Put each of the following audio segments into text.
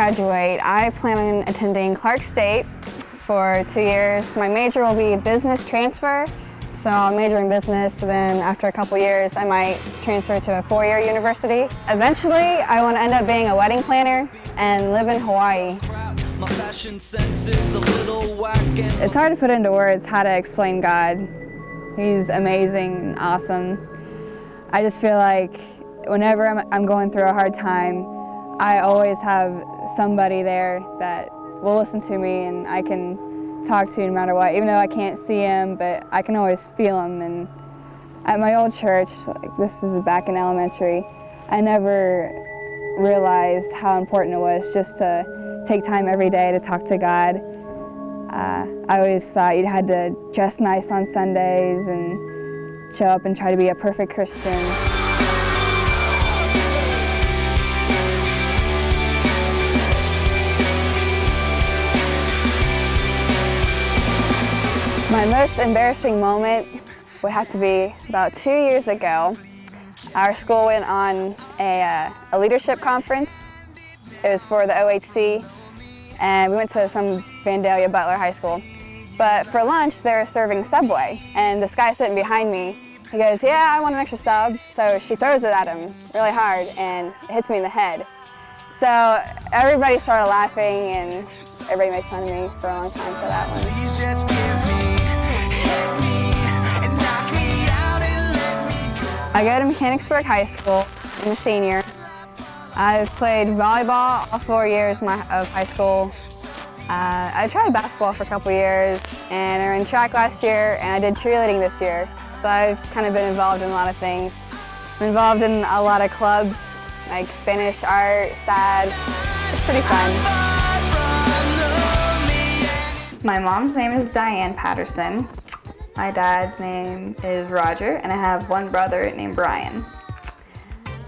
graduate, I plan on attending Clark State for 2 years. My major will be business transfer, so I'll major in business, then after a couple years I might transfer to a 4-year university. Eventually, I want to end up being a wedding planner and live in Hawaii. It's hard to put into words how to explain God. He's amazing and awesome. I just feel like whenever I'm going through a hard time, I always have somebody there that will listen to me and I can talk to no matter what, even though I can't see him, but I can always feel him. And at my old church, like this is back in elementary, I never realized how important it was just to take time every day to talk to God. I always thought you had to dress nice on Sundays and show up and try to be a perfect Christian. My most embarrassing moment would have to be about 2 years ago. Our school went on a leadership conference. It was for the OHC, and we went to some Vandalia Butler High School. But for lunch, they were serving Subway, and this guy sitting behind me, he goes, "Yeah, I want an extra sub." So she throws it at him really hard, and it hits me in the head. So everybody started laughing, and everybody made fun of me for a long time for that one. I go to Mechanicsburg High School. I'm a senior. I've played volleyball all 4 years of high school. I tried basketball for a couple years, and I ran track last year, and I did cheerleading this year. So I've kind of been involved in a lot of things. I'm involved in a lot of clubs, like Spanish art, SAD. It's pretty fun. My mom's name is Diane Patterson. My dad's name is Roger, and I have one brother named Brian.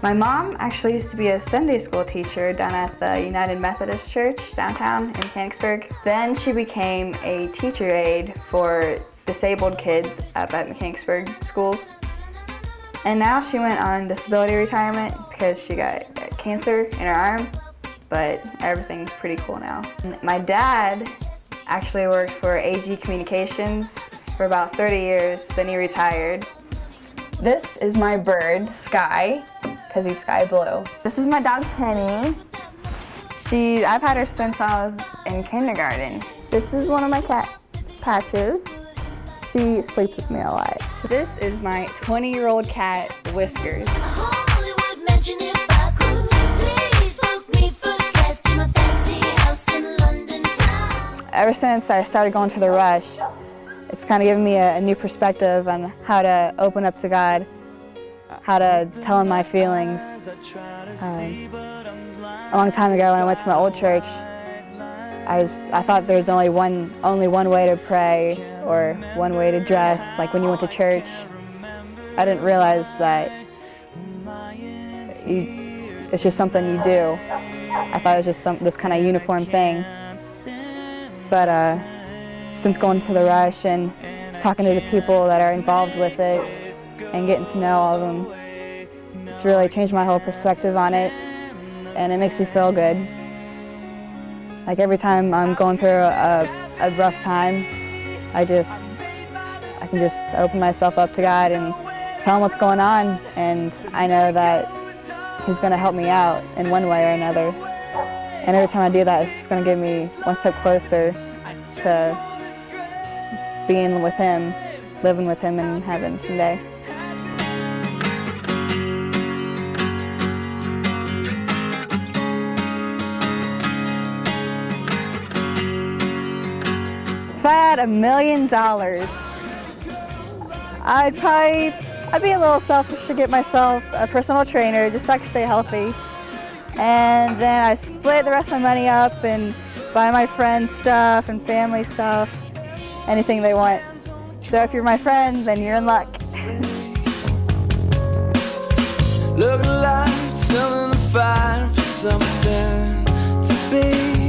My mom actually used to be a Sunday school teacher down at the United Methodist Church downtown in Mechanicsburg. Then she became a teacher aide for disabled kids up at Mechanicsburg schools. And now she went on disability retirement because she got cancer in her arm, but everything's pretty cool now. My dad actually worked for AG Communications for about 30 years, then he retired. This is my bird, Sky, because he's sky blue. This is my dog, Penny. I've had her since I was in kindergarten. This is one of my cat, Patches. She sleeps with me a lot. This is my 20-year-old cat, Whiskers. Ever since I started going to the Rush, it's kind of given me a new perspective on how to open up to God, how to tell him my feelings. A long time ago when I went to my old church, I thought there was only one way to pray or one way to dress, like when you went to church. I didn't realize that it's just something you do. I thought it was just this kind of uniform thing. But since going to the Rush and talking to the people that are involved with it and getting to know all of them, it's really changed my whole perspective on it, and it makes me feel good. Like every time I'm going through a rough time, I can just open myself up to God and tell him what's going on, and I know that he's going to help me out in one way or another. And every time I do that, it's going to get me one step closer to being with him, living with him in heaven someday. If I had $1 million, I'd be a little selfish to get myself a personal trainer just so I can stay healthy. And then I split the rest of my money up and buy my friends stuff and family stuff, anything they want. So if you're my friend, then you're in luck. Look like something to find for something to be.